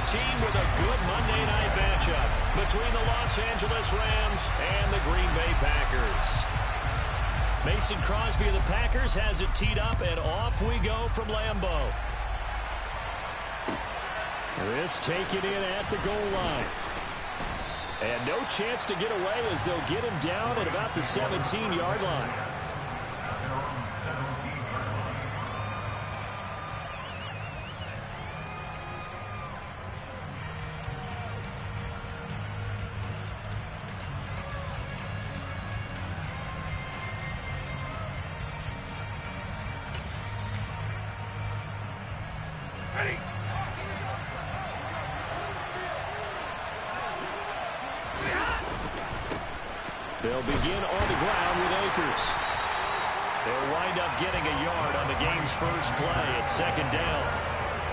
team with a good Monday night matchup between the Los Angeles Rams and the Green Bay Packers. Mason Crosby of the Packers has it teed up, and off we go from Lambeau. This taken in at the goal line. And no chance to get away as they'll get him down at about the 17-yard line. They'll begin on the ground with Akers. They'll wind up getting a yard on the game's first play at second down.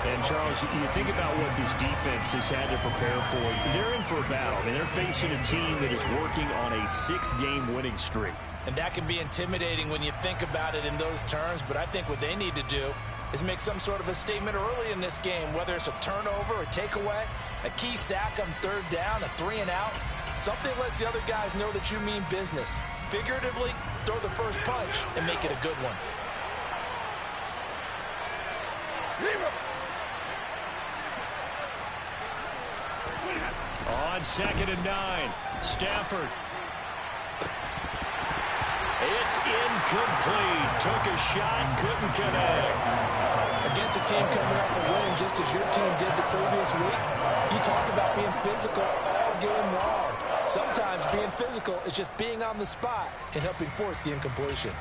And, Charles, you think about what this defense has had to prepare for. They're in for a battle. I mean, they're facing a team that is working on a 6-game winning streak. And that can be intimidating when you think about it in those terms. But I think what they need to do is make some sort of a statement early in this game, whether it's a turnover, a takeaway, a key sack on third down, a 3-and-out. Something lets the other guys know that you mean business. Figuratively, throw the first punch and make it a good one. On 2nd and 9, Stafford. It's incomplete. Took a shot, couldn't connect. Against a team coming off a win just as your team did the previous week, you talk about being physical all game long. Sometimes being physical is just being on the spot and helping force the incompletion.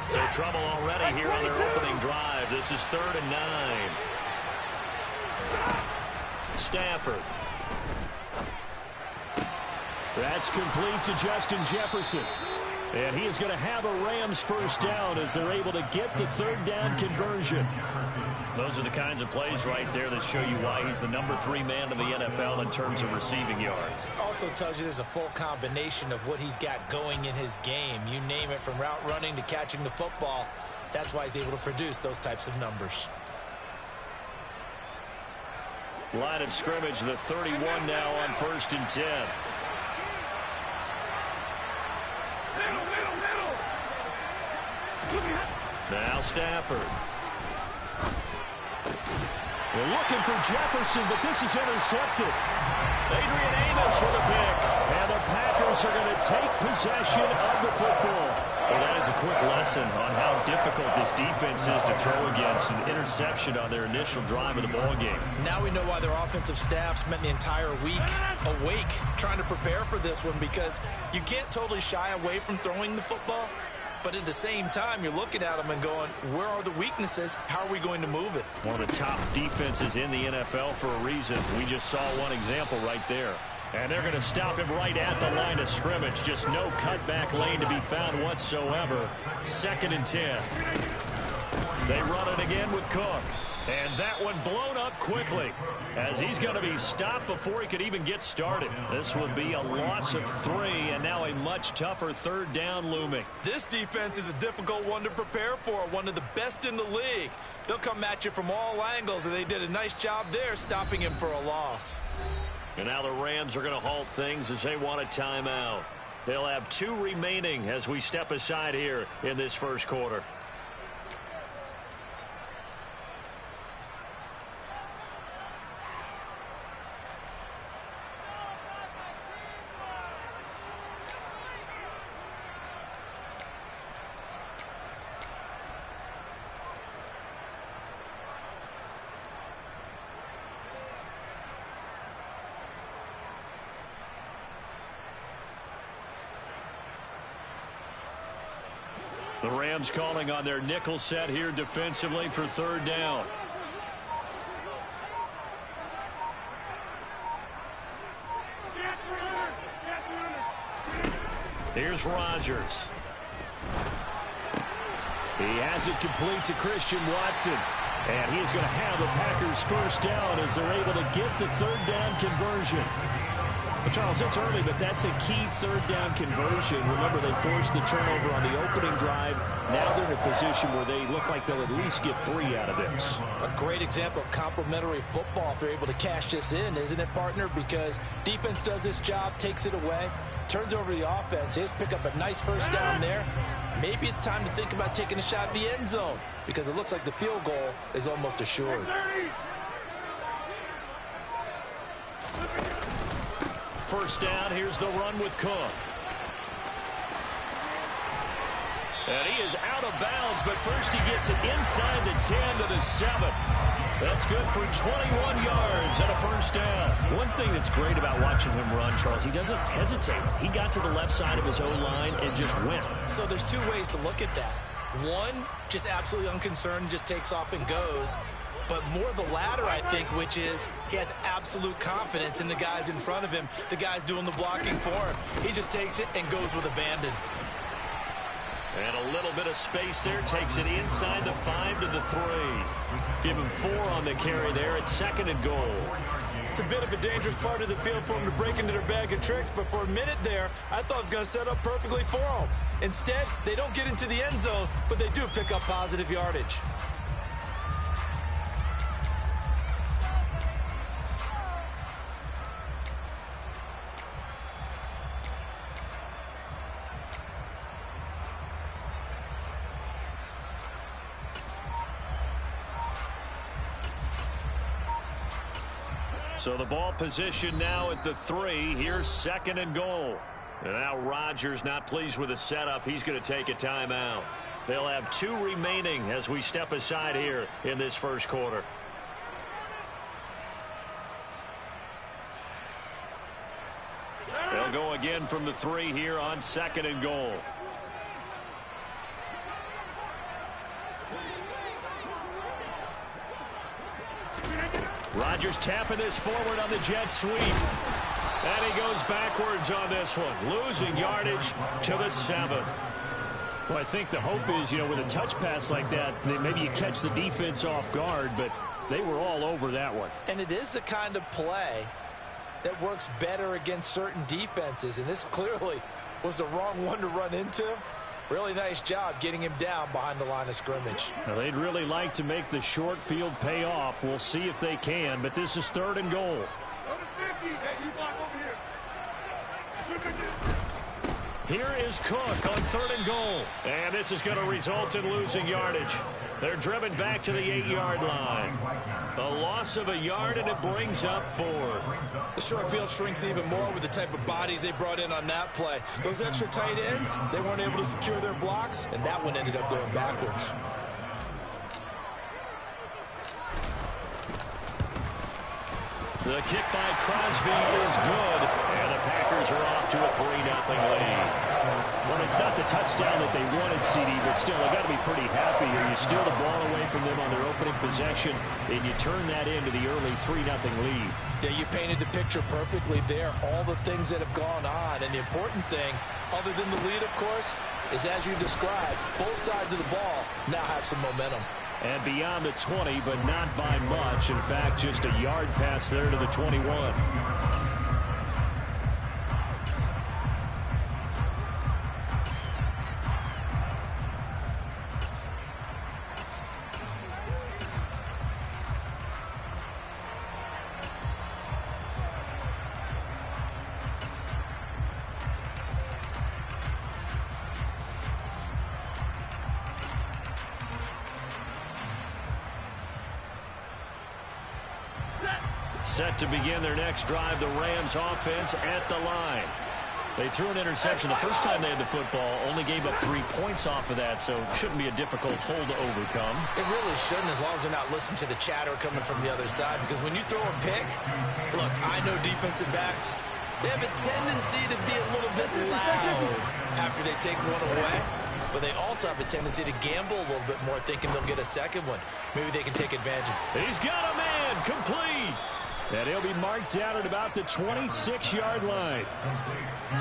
So trouble already here on their opening drive. This is 3rd and 9. Stafford. That's complete to Justin Jefferson. And he is going to have a Rams first down as they're able to get the 3rd down conversion. Those are the kinds of plays right there that show you why he's the number 3 man in the NFL in terms of receiving yards. Also tells you there's a full combination of what he's got going in his game. You name it, from route running to catching the football. That's why he's able to produce those types of numbers. Line of scrimmage, the 31 now on 1st and 10. Now Stafford. They're looking for Jefferson, but this is intercepted. Adrian Amos with a pick. And the Packers are going to take possession of the football. Well, that is a quick lesson on how difficult this defense is to throw against. An interception on their initial drive of the ball game. Now we know why their offensive staff spent the entire week awake trying to prepare for this one, because you can't totally shy away from throwing the football. But at the same time, you're looking at them and going, where are the weaknesses? How are we going to move it? One of the top defenses in the NFL for a reason. We just saw one example right there. And they're going to stop him right at the line of scrimmage. Just no cutback lane to be found whatsoever. 2nd and 10. They run it again with Cook. And that one blown up quickly as he's going to be stopped before he could even get started. This would be a loss of 3, and now a much tougher 3rd down looming. This defense is a difficult one to prepare for, one of the best in the league. They'll come at you from all angles, and they did a nice job there stopping him for a loss. And now the Rams are going to halt things as they want a timeout. They'll have 2 remaining as we step aside here in this first quarter. The Rams calling on their nickel set here defensively for 3rd down. Here's Rodgers. He has it complete to Christian Watson. And he's going to have the Packers first down as they're able to get the 3rd down conversion. Well, Charles, it's early, but that's a key third down conversion. Remember, they forced the turnover on the opening drive. Now they're in a position where they look like they'll at least get 3 out of this. A great example of complementary football if they're able to cash this in, isn't it, partner? Because defense does this job, takes it away, turns over the offense. They just pick up a nice first down there. Maybe it's time to think about taking a shot at the end zone because it looks like the field goal is almost assured. First down, here's the run with Cook. And he is out of bounds, but first he gets it inside the 10 to the 7. That's good for 21 yards and a first down. One thing that's great about watching him run, Charles, he doesn't hesitate. He got to the left side of his O-line and just went. So there's 2 ways to look at that. One, just absolutely unconcerned, just takes off and goes. But more the latter, I think, which is he has absolute confidence in the guys in front of him, the guys doing the blocking for him. He just takes it and goes with abandon. And a little bit of space there, takes it inside the 5 to the 3. Give him 4 on the carry there at 2nd and goal. It's a bit of a dangerous part of the field for him to break into their bag of tricks, but for a minute there, I thought it was going to set up perfectly for him. Instead, they don't get into the end zone, but they do pick up positive yardage. So the ball position now at the 3. Here's 2nd and goal. And now Rodgers not pleased with the setup. He's going to take a timeout. They'll have 2 remaining as we step aside here in this first quarter. They'll go again from the 3 here on 2nd and goal. Rodgers tapping this forward on the jet sweep. And he goes backwards on this one. Losing yardage to the 7. Well, I think the hope is, with a touch pass like that, maybe you catch the defense off guard, but they were all over that one. And it is the kind of play that works better against certain defenses, and this clearly was the wrong one to run into. Really nice job getting him down behind the line of scrimmage. Now, they'd really like to make the short field pay off. We'll see if they can, but this is 3rd and goal. Here is Cook on 3rd and goal. And this is going to result in losing yardage. They're driven back to the 8-yard line. A loss of a yard, and it brings up 4th. The short field shrinks even more with the type of bodies they brought in on that play. Those extra tight ends, they weren't able to secure their blocks, and that one ended up going backwards. The kick by Crosby is good, and the Packers are off to a 3-0 lead. Well, it's not the touchdown that they wanted, CD, but still, they've got to be pretty happy here. You steal the ball away from them on their opening possession, and you turn that into the early 3-0 lead. Yeah, you painted the picture perfectly there, all the things that have gone on. And the important thing, other than the lead, of course, is as you described, both sides of the ball now have some momentum. And beyond the 20, but not by much. In fact, just a yard pass there to the 21. Set to begin their next drive, the Rams offense at the line. They threw an interception the first time they had the football, only gave up 3 points off of that, so shouldn't be a difficult hole to overcome. It really shouldn't, as long as they're not listening to the chatter coming from the other side, because when you throw a pick, look, I know defensive backs, they have a tendency to be a little bit loud after they take one away, but they also have a tendency to gamble a little bit more, thinking they'll get a second one. Maybe they can take advantage of it. He's got a man, complete. And he'll be marked down at about the 26-yard line.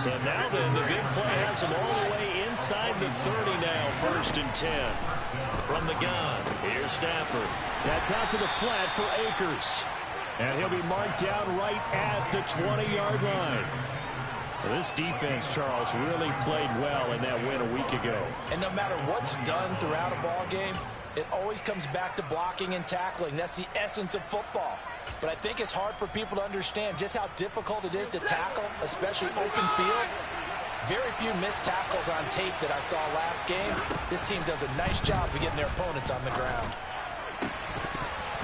So now then, the big play has him all the way inside the 30 now, 1st and 10. From the gun, here's Stafford. That's out to the flat for Akers. And he'll be marked down right at the 20-yard line. This defense, Charles, really played well in that win a week ago. And no matter what's done throughout a ball game, it always comes back to blocking and tackling. That's the essence of football. But I think it's hard for people to understand just how difficult it is to tackle, especially open field. Very few missed tackles on tape that I saw last game. This team does a nice job of getting their opponents on the ground.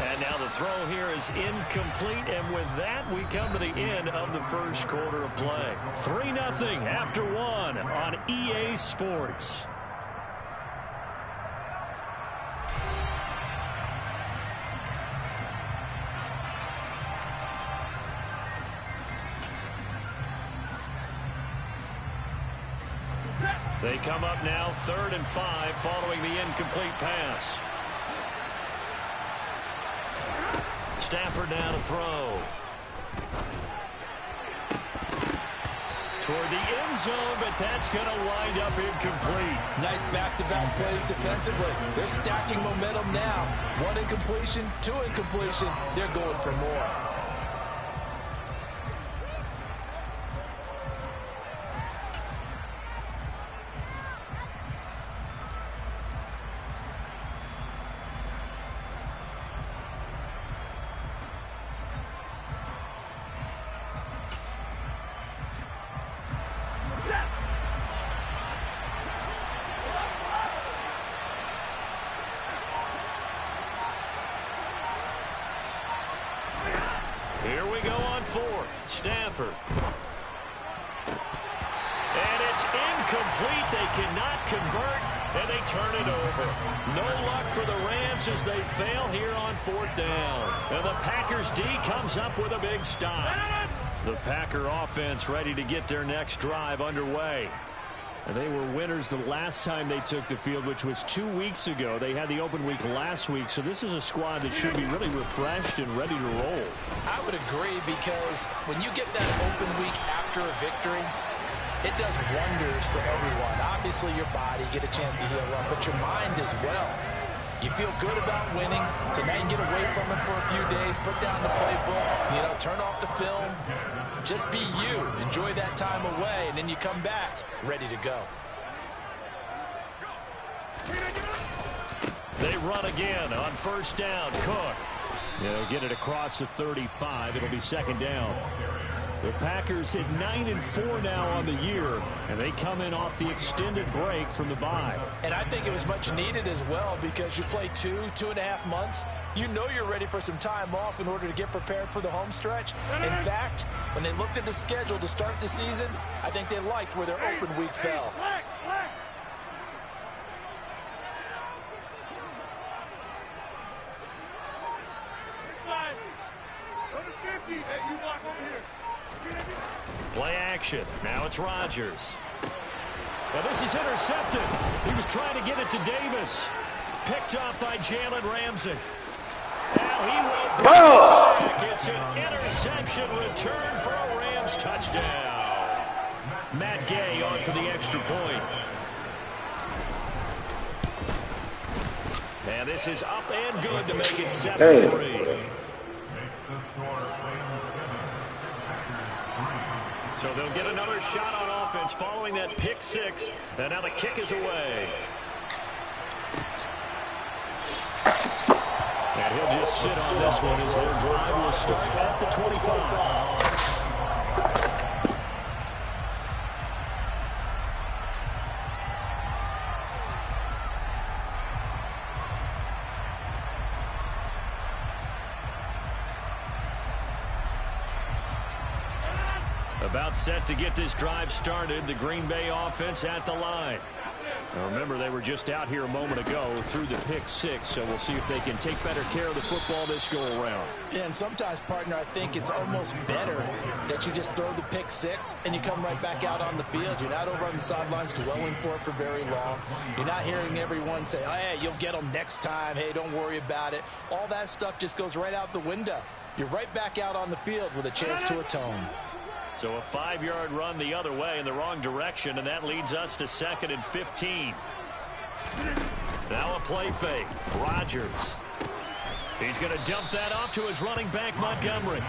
And now the throw here is incomplete, and with that, we come to the end of the first quarter of play. 3-0 after 1 on EA Sports. They come up now 3rd and 5 following the incomplete pass. Stafford now to throw. Toward the end zone, but that's going to wind up incomplete. Nice back-to-back plays defensively. They're stacking momentum now. 1 incompletion, 2 incompletion. They're going for more. Here we go on 4th. Stafford. And it's incomplete. They cannot convert, and they turn it over. No luck for the Rams as they fail here on 4th down. And the Packers D comes up with a big stop. The Packer offense ready to get their next drive underway. And they were winners the last time they took the field, which was 2 weeks ago. They had the open week last week, so this is a squad that should be really refreshed and ready to roll. I would agree, because when you get that open week after a victory, it does wonders for everyone. Obviously, your body, get a chance to heal up, but your mind as well. You feel good about winning, so now you can get away from it for a few days, put down the playbook, turn off the film. Just be you. Enjoy that time away, and then you come back ready to go. They run again on 1st down. Cook. They'll get it across the 35. It'll be 2nd down. The Packers at 9-4 now on the year, and they come in off the extended break from the bye. And I think it was much needed as well, because you play 2.5 months. You know you're ready for some time off in order to get prepared for the home stretch. In fact, when they looked at the schedule to start the season, I think they liked where their open week fell. Play action. Now it's Rodgers. Now this is intercepted. He was trying to get it to Davis. Picked up by Jalen Ramsey. Now he will back. It's an interception return for a Rams touchdown. Matt Gay on for the extra point. And this is up and good to make it 7-3. So they'll get another shot on offense following that pick 6. And now the kick is away. And he'll just sit on this one as their drive will start at the 25. About set to get this drive started. The Green Bay offense at the line. Now remember, they were just out here a moment ago through the pick 6, so we'll see if they can take better care of the football this go-around. Yeah, and sometimes, partner, I think it's almost better that you just throw the pick 6 and you come right back out on the field. You're not over on the sidelines dwelling for it for very long. You're not hearing everyone say, oh, hey, you'll get them next time. Hey, don't worry about it. All that stuff just goes right out the window. You're right back out on the field with a chance to atone. So a 5-yard run the other way in the wrong direction, and that leads us to 2nd and 15. Now a play fake. Rodgers. He's going to dump that off to his running back, Montgomery.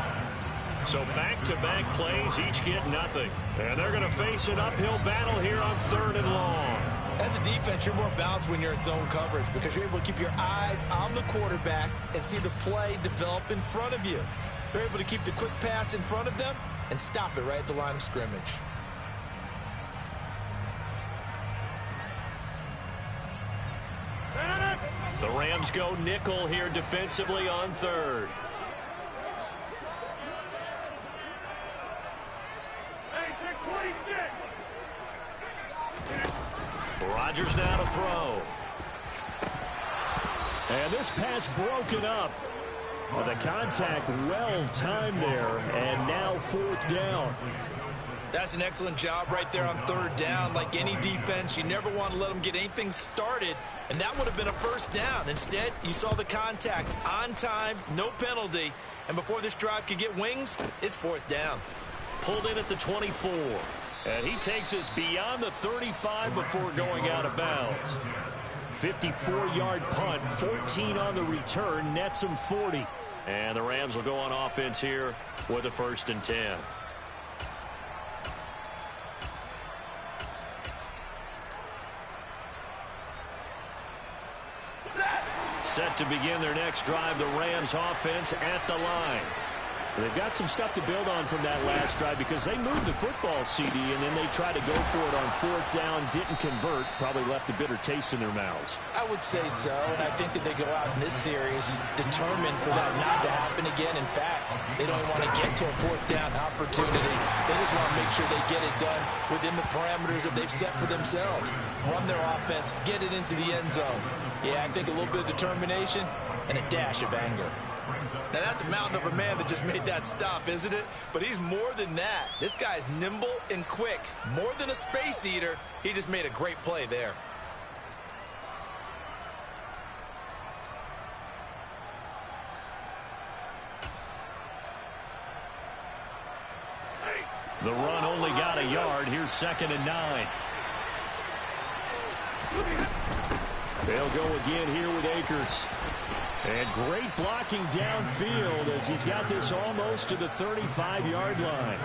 So back-to-back plays, each get nothing. And they're going to face an uphill battle here on 3rd and long. As a defense, you're more balanced when you're in zone coverage because you're able to keep your eyes on the quarterback and see the play develop in front of you. They're able to keep the quick pass in front of them and stop it right at the line of scrimmage. The Rams go nickel here defensively on 3rd. Rodgers now to throw. And this pass broken up. Well, the contact well timed there, and now 4th down. That's an excellent job right there on 3rd down. Like any defense, you never want to let them get anything started, and that would have been a 1st down. Instead, you saw the contact on time, no penalty, and before this drive could get wings, it's 4th down. Pulled in at the 24, and he takes us beyond the 35 before going out of bounds. 54-yard punt, 14 on the return, nets him 40. And the Rams will go on offense here with a 1st and 10. Set to begin their next drive, the Rams offense at the line. They've got some stuff to build on from that last drive because they moved the football, CD, and then they tried to go for it on 4th down, didn't convert, probably left a bitter taste in their mouths. I would say so, and I think that they go out in this series determined for that not to happen again. In fact, they don't want to get to a 4th down opportunity. They just want to make sure they get it done within the parameters that they've set for themselves. Run their offense, get it into the end zone. Yeah, I think a little bit of determination and a dash of anger. Now, that's a mountain of a man that just made that stop, isn't it? But he's more than that. This guy's nimble and quick. More than a space eater, he just made a great play there. The run only got a yard. Here's 2nd and 9. They'll go again here with Akers. And great blocking downfield as he's got this almost to the 35-yard line.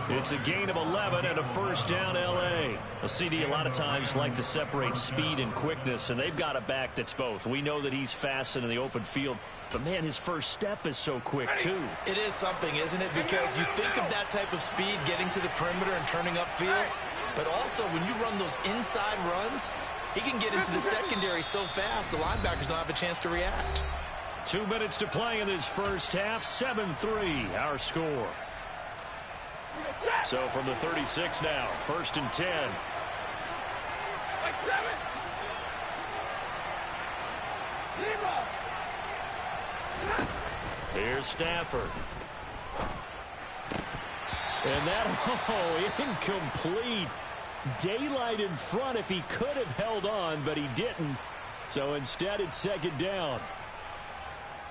It's a gain of 11 and a 1st down, L.A. A CD a lot of times like to separate speed and quickness, and they've got a back that's both. We know that he's fast and in the open field, but, man, his first step is so quick, too. It is something, isn't it? Because you think of that type of speed getting to the perimeter and turning upfield, but also when you run those inside runs, he can get into the secondary so fast, the linebackers don't have a chance to react. 2 minutes to play in this first half. 7-3, our score. So from the 36 now, 1st and 10. Here's Stafford. And that, incomplete. Daylight in front if he could have held on, but he didn't. So instead, it's 2nd down.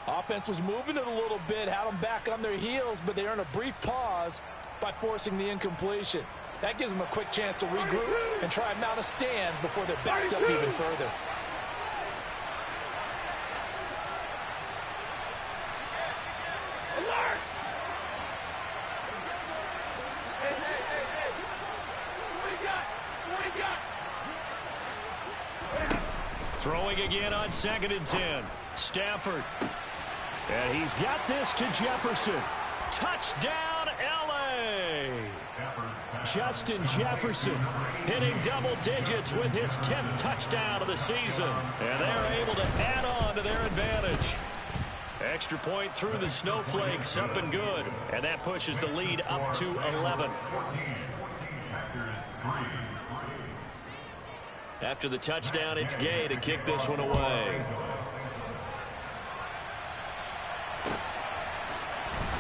Offense was moving it a little bit, had them back on their heels, but they earned a brief pause by forcing the incompletion. That gives them a quick chance to regroup and try and mount a stand before they're backed up even further. Throwing again on 2nd and 10. Stafford. And he's got this to Jefferson. Touchdown, L.A. Justin Jefferson hitting double digits with his 10th touchdown of the season. And they're able to add on to their advantage. Extra point through the snowflakes, up and good. And that pushes the lead up to 11. After the touchdown, it's Gay to kick this one away.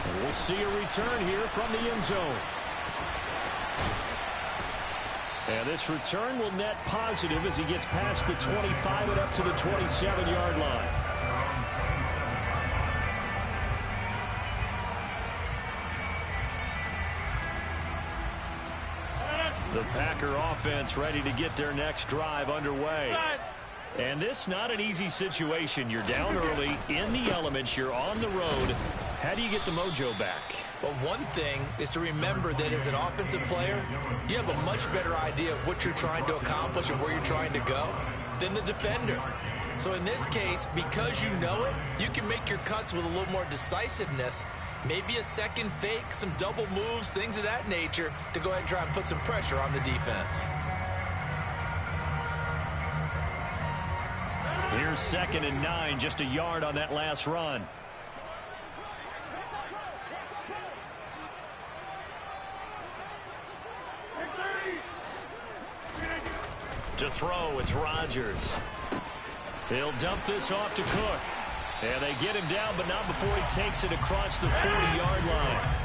And we'll see a return here from the end zone. And this return will net positive as he gets past the 25 and up to the 27-yard line. The Packer offense ready to get their next drive underway. And this not an easy situation. You're down early, in the elements, you're on the road. How do you get the mojo back? Well, one thing is to remember that as an offensive player, you have a much better idea of what you're trying to accomplish and where you're trying to go than the defender. So in this case, because you know it, you can make your cuts with a little more decisiveness, maybe a second fake, some double moves, things of that nature, to go ahead and try and put some pressure on the defense. Here's 2nd and 9, just a yard on that last run. To throw, it's Rodgers. He'll dump this off to Cook. And they get him down, but not before he takes it across the 40-yard line.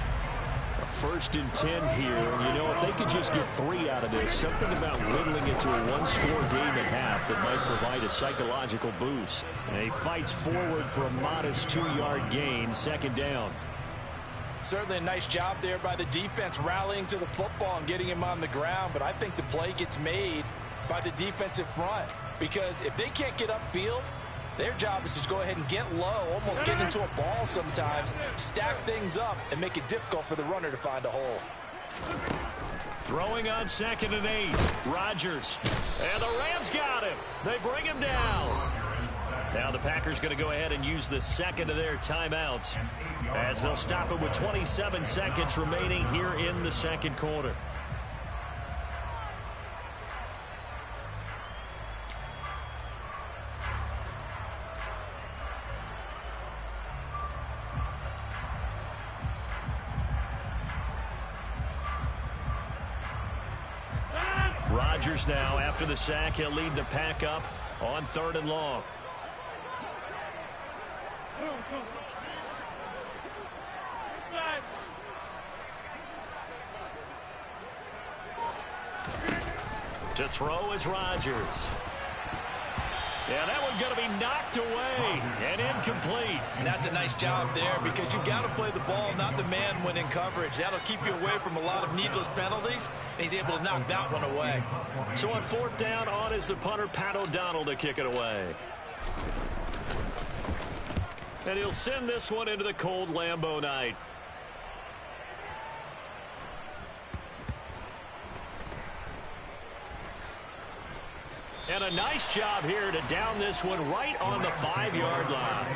A 1st and 10 here. And, you know, if they could just get 3 out of this, something about whittling it to a one-score game at half that might provide a psychological boost. And he fights forward for a modest 2-yard gain, 2nd down. Certainly a nice job there by the defense rallying to the football and getting him on the ground. But I think the play gets made by the defensive front, because if they can't get upfield, their job is to go ahead and get low, almost get into a ball sometimes, stack things up, and make it difficult for the runner to find a hole. Throwing on 2nd and 8, Rodgers. And the Rams got him. They bring him down. Now the Packers going to go ahead and use the 2nd of their timeouts, as they'll stop it with 27 seconds remaining here in the 2nd quarter. Rodgers now, after the sack, he'll lead the pack up on 3rd and long. To throw is Rodgers. Yeah, that one's going to be knocked away and incomplete. And that's a nice job there, because you've got to play the ball, not the man when in coverage. That'll keep you away from a lot of needless penalties, and he's able to knock that one away. So on 4th down, on is the punter, Pat O'Donnell, to kick it away. And he'll send this one into the cold Lambeau night. And a nice job here to down this one right on the 5-yard line.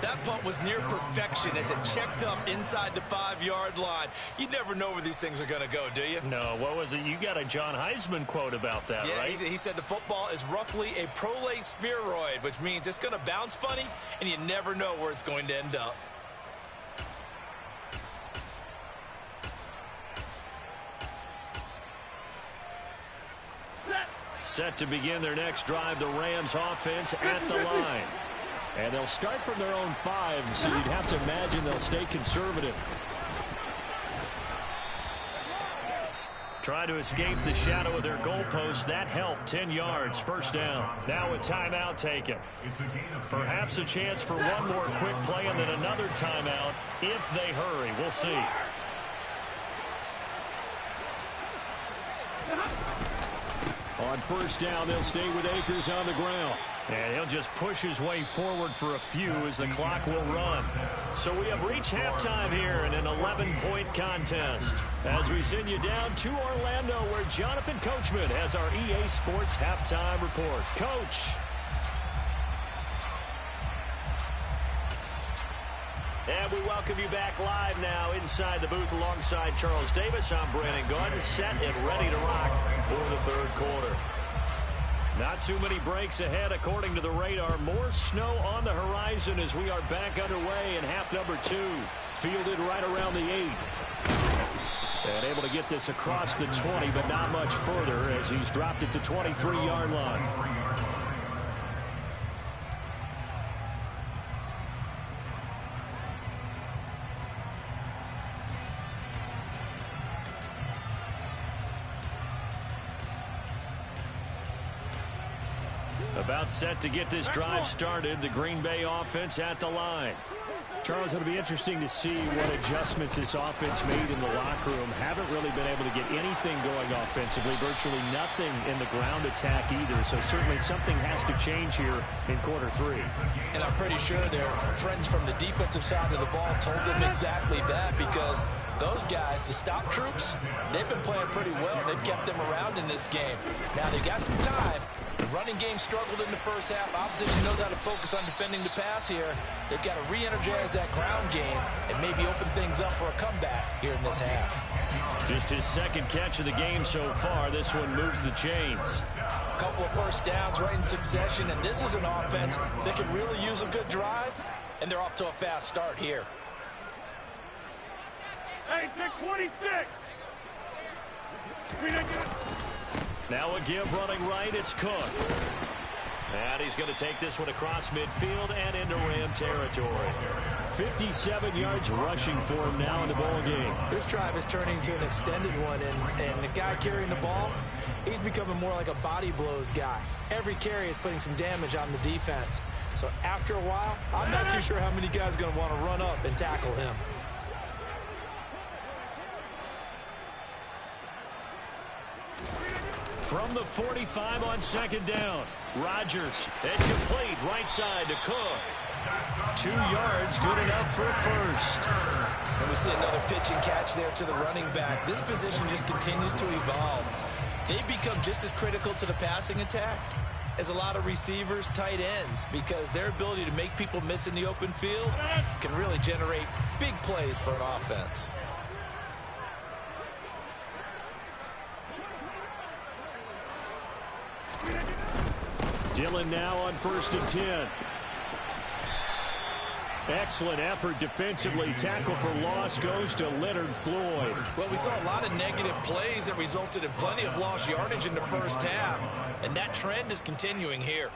That punt was near perfection as it checked up inside the 5-yard line. You never know where these things are going to go, do you? No, what was it? You got a John Heisman quote about that, yeah, right? He said the football is roughly a prolate spheroid, which means it's going to bounce funny, and you never know where it's going to end up. Set to begin their next drive, the Rams offense at the line. And they'll start from their own 5, so you'd have to imagine they'll stay conservative. Trying to escape the shadow of their goalpost. That helped. 10 yards, 1st down. Now a timeout taken. Perhaps a chance for one more quick play and then another timeout if they hurry. We'll see. On 1st down, they'll stay with Akers on the ground. And he'll just push his way forward for a few as the clock will run. So we have reached halftime here in an 11-point contest, as we send you down to Orlando, where Jonathan Coachman has our EA Sports halftime report. Coach. And we welcome you back live now inside the booth alongside Charles Davis. I'm Brandon Gordon, set and ready to rock for the 3rd quarter. Not too many breaks ahead according to the radar. More snow on the horizon as we are back underway in half number 2. Fielded right around the 8. And able to get this across the 20, but not much further as he's dropped it to 23-yard line. About set to get this drive started. The Green Bay offense at the line. Charles, it'll be interesting to see what adjustments this offense made in the locker room. Haven't really been able to get anything going offensively, virtually nothing in the ground attack either. So certainly something has to change here in quarter 3. And I'm pretty sure their friends from the defensive side of the ball told them exactly that, because those guys, the stop troops, they've been playing pretty well. They've kept them around in this game. Now they got some time. The running game struggled in the first half. Opposition knows how to focus on defending the pass here. They've got to re-energize that ground game and maybe open things up for a comeback here in this half. Just his second catch of the game so far. This one moves the chains. A couple of first downs right in succession, and this is an offense that can really use a good drive, and they're off to a fast start here. Hey, pick 26! Now a give running right, it's Cook. And he's going to take this one across midfield and into Ram territory. 57 yards rushing for him now in the ball game. This drive is turning into an extended one, and the guy carrying the ball, he's becoming more like a body blows guy. Every carry is putting some damage on the defense. So after a while, I'm not too sure how many guys are going to want to run up and tackle him. From the 45 on second down, Rodgers, complete right side to Cook. 2 yards, good enough for a first. And we see another pitch and catch there to the running back. This position just continues to evolve. They become just as critical to the passing attack as a lot of receivers, tight ends, because their ability to make people miss in the open field can really generate big plays for an offense. Dillon now on 1st and 10. Excellent effort defensively. Tackle for loss goes to Leonard Floyd. Well, we saw a lot of negative plays that resulted in plenty of lost yardage in the first half, and that trend is continuing here.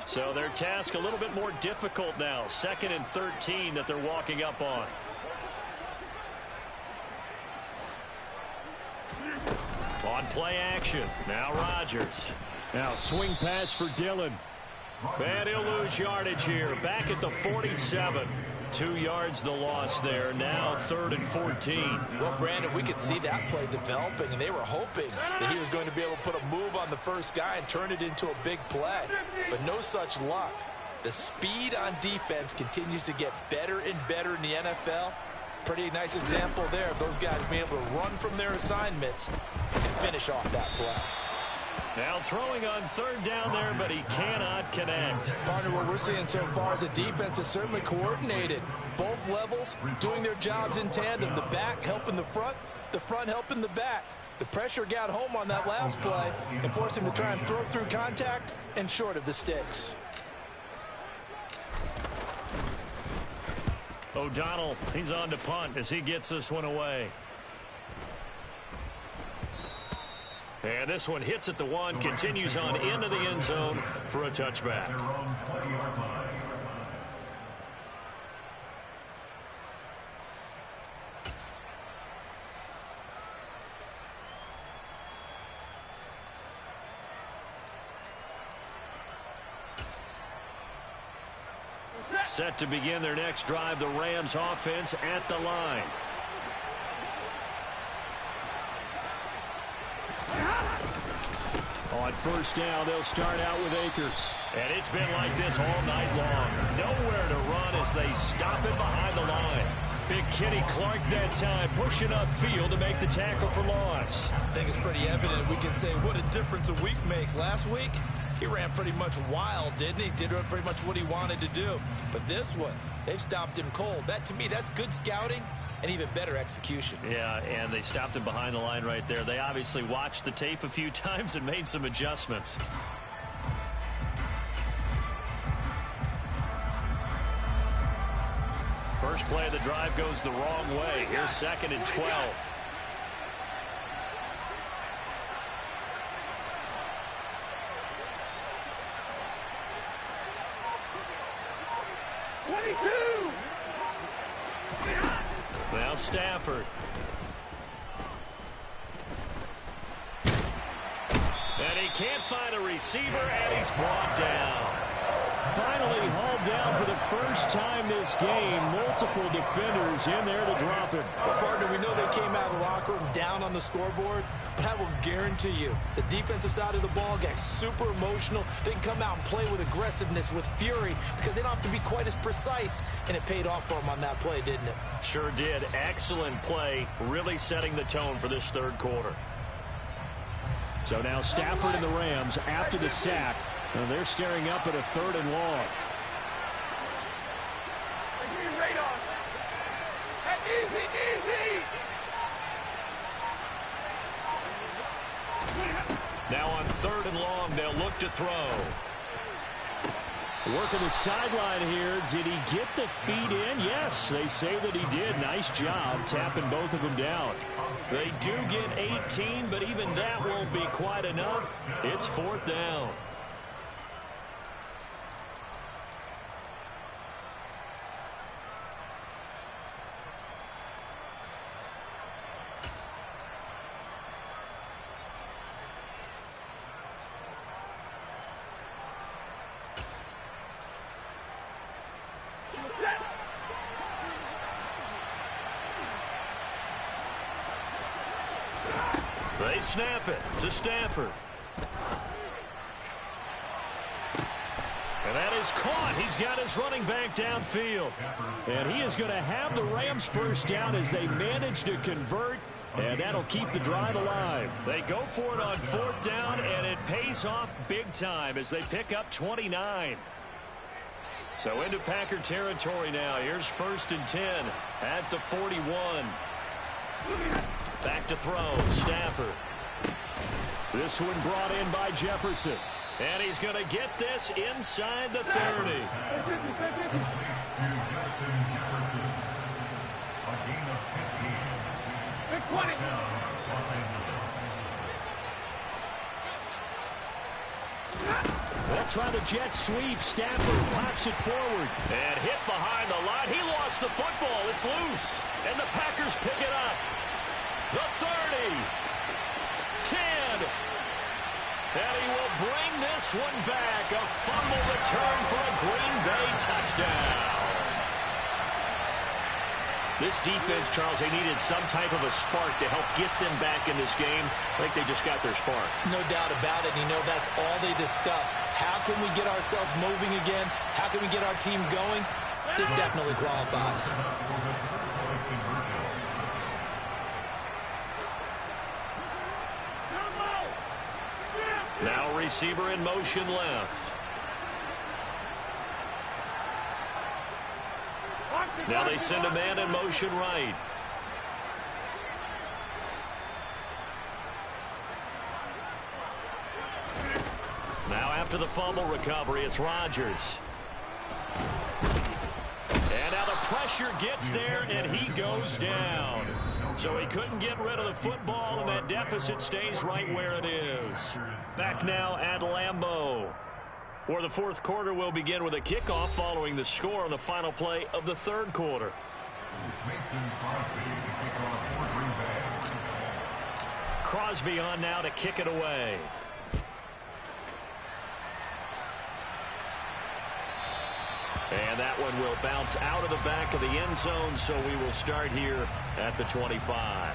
So their task a little bit more difficult now. 2nd and 13 that they're walking up on. On play action. Now Rodgers. Now swing pass for Dillon. And he'll lose yardage here. Back at the 47. 2 yards the loss there. Now 3rd and 14. Well, Brandon, we could see that play developing, and they were hoping that he was going to be able to put a move on the first guy and turn it into a big play. But no such luck. The speed on defense continues to get better and better in the NFL. Pretty nice example there of those guys being able to run from their assignments and finish off that play. Now throwing on 3rd down there, but he cannot connect. Partner, what we're seeing so far is the defense is certainly coordinated. Both levels doing their jobs in tandem. The back helping the front helping the back. The pressure got home on that last play and forced him to try and throw through contact and short of the sticks. O'Donnell, he's on to punt as he gets this one away. And this one hits at the 1, continues on into the end zone for a touchback. Set to begin their next drive, the Rams offense at the line. On 1st down, they'll start out with Akers. And it's been like this all night long. Nowhere to run as they stop it behind the line. Big Kenny Clark that time pushing upfield to make the tackle for loss. I think it's pretty evident. We can say what a difference a week makes. Last week, he ran pretty much wild, didn't he? Did pretty much what he wanted to do. But this one, they've stopped him cold. That, to me, that's good scouting and even better execution. Yeah, and they stopped him behind the line right there. They obviously watched the tape a few times and made some adjustments. First play of the drive goes the wrong way. Here's 2nd and 12. Now Stafford. he can't find a receiver, and he's brought down. Finally hauled down for the first time this game. Multiple defenders in there to drop him. Well, partner, we know they came out of the locker room down on the scoreboard, but I will guarantee you the defensive side of the ball gets super emotional. They can come out and play with aggressiveness, with fury, because they don't have to be quite as precise, and it paid off for them on that play, didn't it? Sure did. Excellent play, really setting the tone for this third quarter. So now Stafford and the Rams after the sack. Well, they're staring up at a 3rd and long. Now on 3rd and long, they'll look to throw. Working the sideline here. Did he get the feet in? Yes, they say that he did. Nice job tapping both of them down. They do get 18, but even that won't be quite enough. It's 4th down. They snap it to Stafford. And that is caught. He's got his running back downfield. And he is going to have the Rams first down as they manage to convert. And that'll keep the drive alive. They go for it on 4th down, and it pays off big time as they pick up 29. So into Packer territory now. Here's 1st and 10 at the 41. Back to throw, Stafford. This one brought in by Jefferson. And he's going to get this inside the 30. They'll try the jet sweep. Stafford pops it forward. And hit behind the line. He lost the football. It's loose. And the Packers pick it up. The 30, 10, and he will bring this one back. A fumble return for a Green Bay touchdown. This defense, Charles, they needed some type of a spark to help get them back in this game. I think they just got their spark. No doubt about it. You know, that's all they discussed. How can we get ourselves moving again? How can we get our team going? This definitely qualifies. Now receiver in motion left. Now they send a man in motion right. Now after the fumble recovery, it's Rodgers. And now the pressure gets there, and he goes down. So he couldn't get rid of the football, and that deficit stays right where it is. Back now at Lambeau, where the 4th quarter will begin with a kickoff following the score on the final play of the 3rd quarter. Crosby on now to kick it away. And that one will bounce out of the back of the end zone, so we will start here at the 25.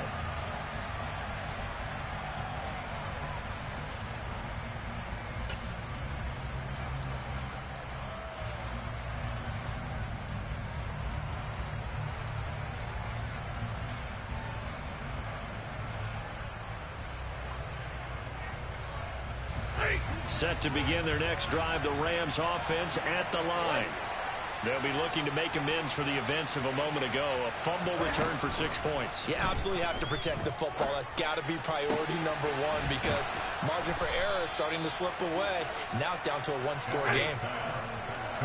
Set to begin their next drive, the Rams offense at the line. They'll be looking to make amends for the events of a moment ago. A fumble return for 6 points. You absolutely have to protect the football. That's got to be priority number one because margin for error is starting to slip away. Now it's down to a one-score game.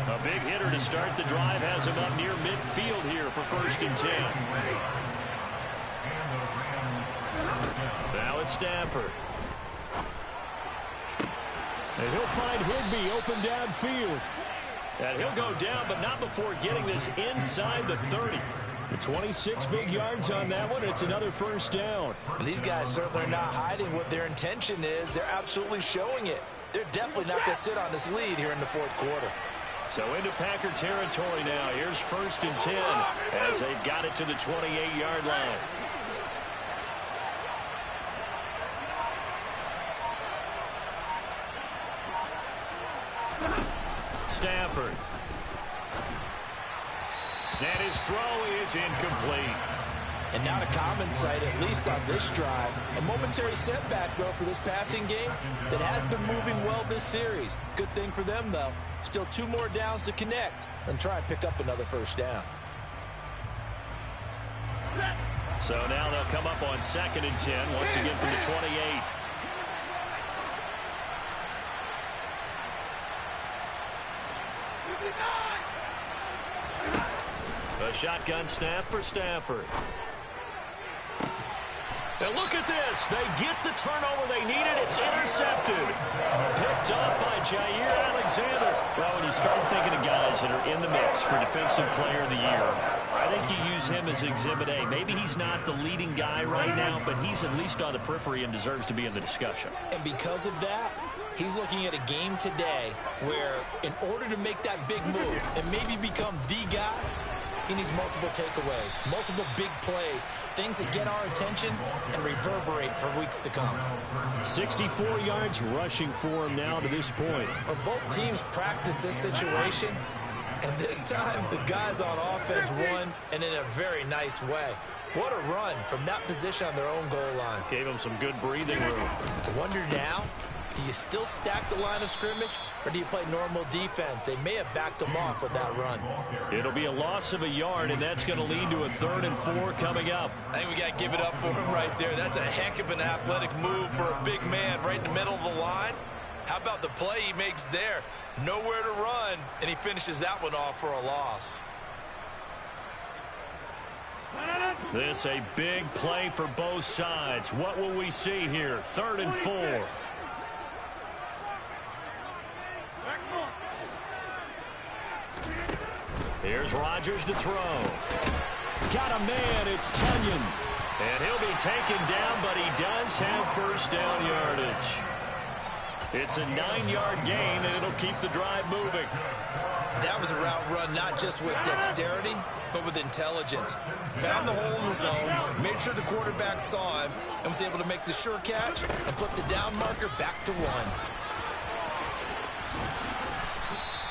A big hitter to start the drive has him up near midfield here for 1st and 10. Now it's Stafford. And he'll find Higbee open downfield. And he'll go down, but not before getting this inside the 30. 26 big yards on that one. It's another first down. These guys certainly are not hiding what their intention is. They're absolutely showing it. They're definitely not going to sit on this lead here in the fourth quarter. So into Packer territory now. Here's 1st and 10 as they've got it to the 28-yard line. Stafford. And his throw is incomplete. And not a common sight, at least on this drive. A momentary setback, though, for this passing game that has been moving well this series. Good thing for them, though. Still 2 more downs to connect and try and pick up another first down. So now they'll come up on 2nd and 10, once again from the 28. A shotgun snap for Stafford. And look at this. They get the turnover they needed. It's intercepted. Picked up by Jair Alexander. Well, when you start thinking of guys that are in the mix for Defensive Player of the Year, I think you use him as Exhibit A. Maybe he's not the leading guy right now, but he's at least on the periphery and deserves to be in the discussion. And because of that, he's looking at a game today where in order to make that big move and maybe become the guy, he needs multiple takeaways, multiple big plays, things that get our attention and reverberate for weeks to come. 64 yards rushing for him now to this point. Well, both teams practice this situation, and this time the guys on offense won, and in a very nice way. What a run from that position on their own goal line. Gave him some good breathing room. I wonder now, do you still stack the line of scrimmage, or do you play normal defense? They may have backed them off with that run. It'll be a loss of a yard, and that's going to lead to a 3rd and 4 coming up. I think we got to give it up for him right there. That's a heck of an athletic move for a big man right in the middle of the line. How about the play he makes there? Nowhere to run, and he finishes that one off for a loss. This a big play for both sides. What will we see here? 3rd and 4. Here's Rodgers to throw. Got a man, it's Tunyon. And he'll be taken down, but he does have first down yardage. It's a 9-yard gain, and it'll keep the drive moving. That was a route run not just with dexterity, but with intelligence. Found the hole in the zone, made sure the quarterback saw him, and was able to make the sure catch and put the down marker back to 1.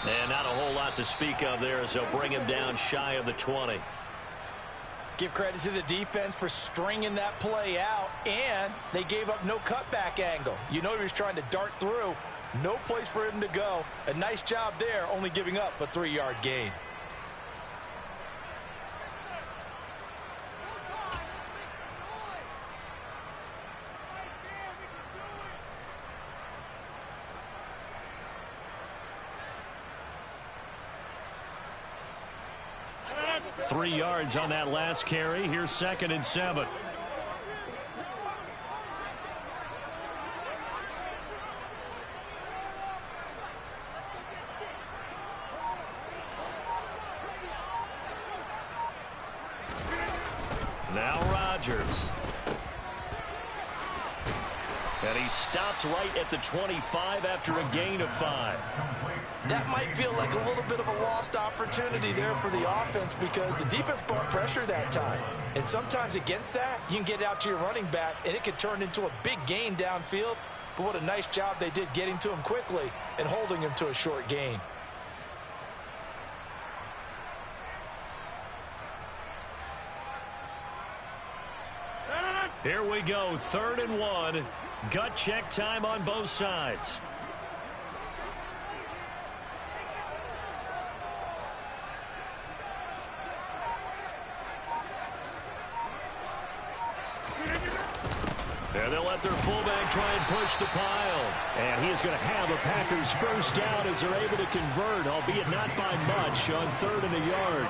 And not a whole lot to speak of there as they'll bring him down shy of the 20. Give credit to the defense for stringing that play out, and they gave up no cutback angle. You know he was trying to dart through. No place for him to go. A nice job there, only giving up a 3-yard gain. Three yards on that last carry. Here's 2nd and 7. Now Rodgers. And he stopped right at the 25 after a gain of 5. That might feel like a little bit of a lost opportunity there for the offense because the defense brought pressure that time. And sometimes against that, you can get out to your running back, and it could turn into a big gain downfield. But what a nice job they did getting to him quickly and holding him to a short gain. Here we go, 3rd and 1. Gut check time on both sides. And they'll let their fullback try and push the pile. And he is going to have a Packers first down as they're able to convert, albeit not by much, on 3rd and a yard.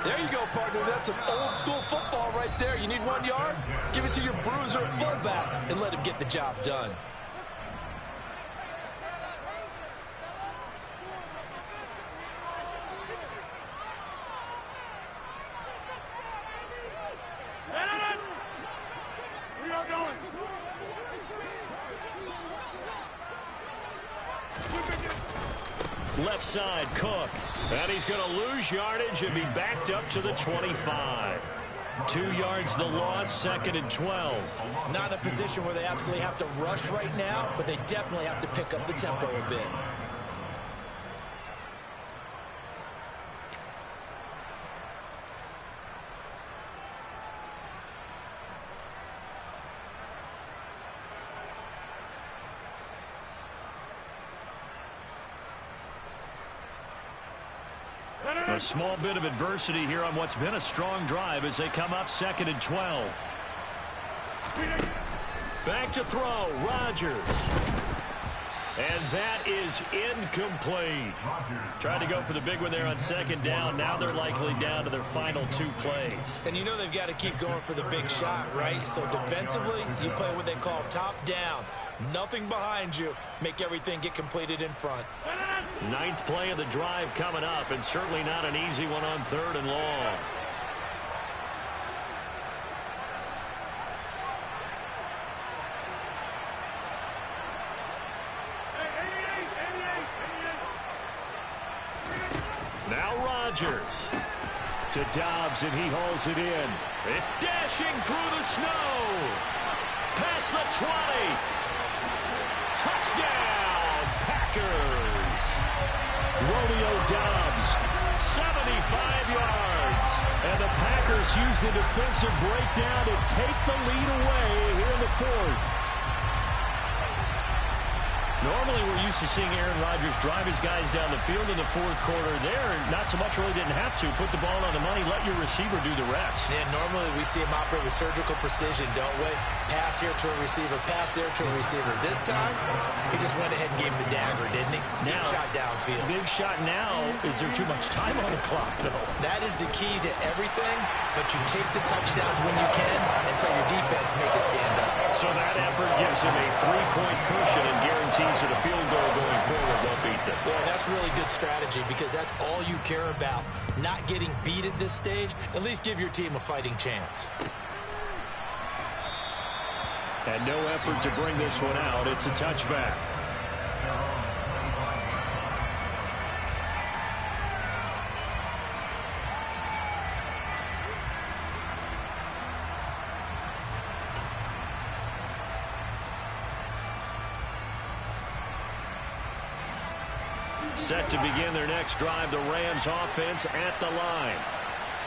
There you go, partner. That's some old-school football right there. You need 1 yard? Give it to your bruiser fullback and let him get the job done. left side, Cook. And he's going to lose yardage and be backed up to the 25. 2 yards the loss, 2nd and 12. Not in a position where they absolutely have to rush right now, but they definitely have to pick up the tempo a bit. A small bit of adversity here on what's been a strong drive as they come up 2nd and 12. Back to throw, Rodgers. And that is incomplete. Tried to go for the big one there on 2nd down. Now they're likely down to their final 2 plays. And you know they've got to keep going for the big shot, right? So defensively, you play what they call top down. Nothing behind you. Make everything get completed in front. 9th play of the drive coming up, and certainly not an easy one on 3rd and long. Now Rodgers to Dobbs, and he hauls it in. It's dashing through the snow. Past the 20. Touchdown, Packers. Romeo Dobbs, 75 yards. And the Packers use the defensive breakdown to take the lead away here in the 4th. Normally, we're used to seeing Aaron Rodgers drive his guys down the field in the 4th quarter. There, not so much really didn't have to. Put the ball on the money, let your receiver do the rest. Yeah, normally we see him operate with surgical precision, don't we? Pass here to a receiver, pass there to a receiver. This time, he just went ahead and gave him the dagger, didn't he? Deep shot downfield. Big shot now. Is there too much time on the clock, though? That is the key to everything, but you take the touchdowns when you can and tell your defense make it stand up. So that effort gives him a 3-point cushion and guarantees that a field goal going forward won't beat them. Yeah, that's really good strategy because that's all you care about. Not getting beat at this stage. At least give your team a fighting chance. And no effort to bring this one out. It's a touchback. Set to begin their next drive, the Rams offense at the line.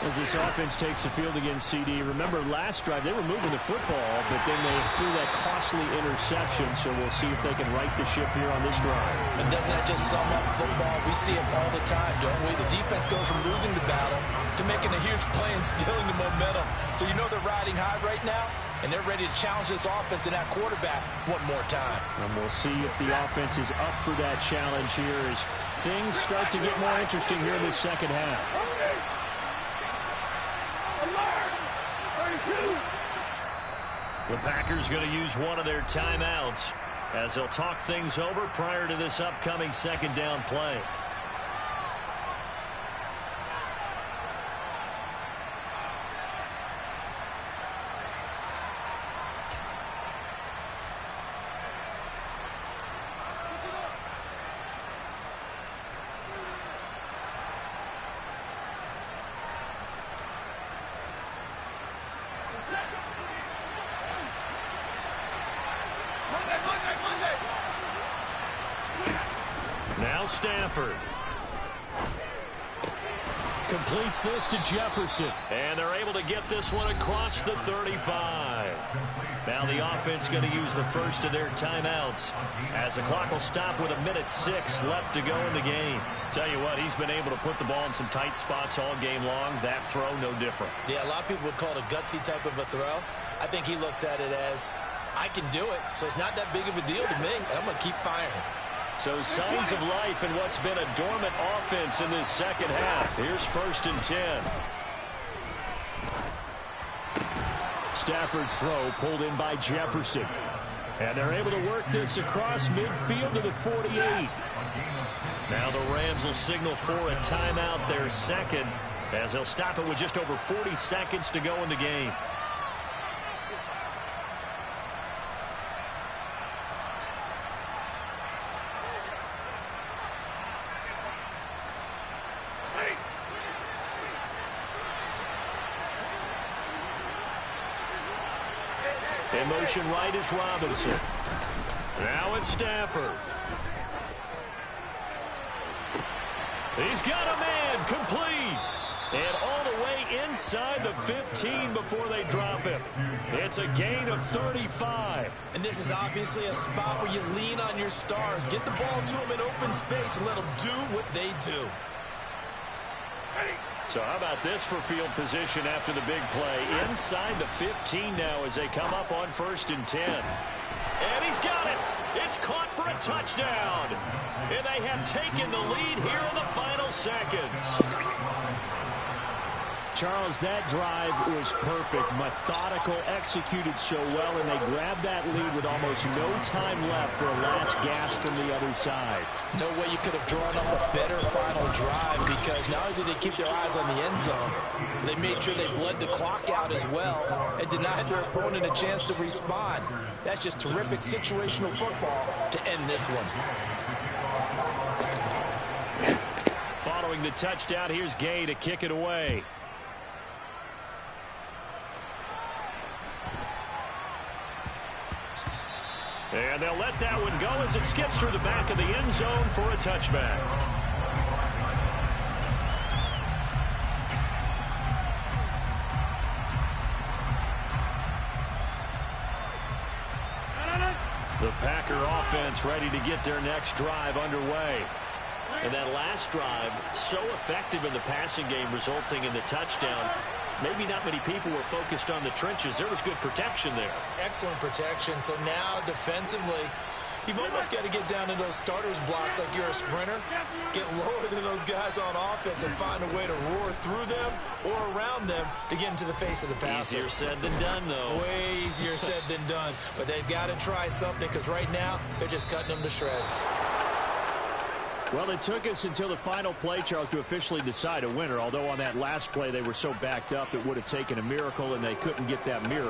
As this offense takes the field against CD, remember last drive they were moving the football, but then they threw that costly interception, so we'll see if they can right the ship here on this drive. And doesn't that just sum up football? We see it all the time, don't we? The defense goes from losing the battle to making a huge play and stealing the momentum. So you know they're riding high right now, and they're ready to challenge this offense and that quarterback one more time. And we'll see if the offense is up for that challenge here as things start to get more interesting here in the second half. The Packers going to use one of their timeouts as they'll talk things over prior to this upcoming 2nd down play. Now Stafford completes this to Jefferson, and they're able to get this one across the 35. Now the offense going to use the first of their timeouts as the clock will stop with 1:06 left to go in the game. Tell you what, he's been able to put the ball in some tight spots all game long. That throw, no different. Yeah, a lot of people would call it a gutsy type of a throw. I think he looks at it as, I can do it, so it's not that big of a deal to me, and I'm going to keep firing. So signs of life in what's been a dormant offense in this second half. Here's 1st and 10. Stafford's throw pulled in by Jefferson. And they're able to work this across midfield to the 48. Now the Rams will signal for a timeout, their second, as they'll stop it with just over 40 seconds to go in the game. In motion right is Robinson. Now it's Stafford. He's got a man, complete. And all the way inside the 15 before they drop him. It's a gain of 35. And this is obviously a spot where you lean on your stars. Get the ball to them in open space and let them do what they do. So how about this for field position after the big play? Inside the 15 now as they come up on 1st and 10. And he's got it. It's caught for a touchdown. And they have taken the lead here in the final seconds. Charles, that drive was perfect, methodical, executed so well, and they grabbed that lead with almost no time left for a last gasp from the other side. No way you could have drawn up a better final drive, because not only did they keep their eyes on the end zone, they made sure they bled the clock out as well and denied their opponent a chance to respond. That's just terrific situational football to end this one. Following the touchdown, here's Gay to kick it away. And they'll let that one go as it skips through the back of the end zone for a touchback. The Packer offense ready to get their next drive underway. And that last drive, so effective in the passing game, resulting in the touchdown. Maybe not many people were focused on the trenches. There was good protection there. Excellent protection. So now defensively, you've almost got to get down to those starters blocks like you're a sprinter. Get lower than those guys on offense and find a way to roar through them or around them to get into the face of the passer. Easier said than done, though. Way easier said than done. But they've got to try something, because right now they're just cutting them to shreds. Well, it took us until the final play, Charles, to officially decide a winner, although on that last play they were so backed up it would have taken a miracle, and they couldn't get that miracle.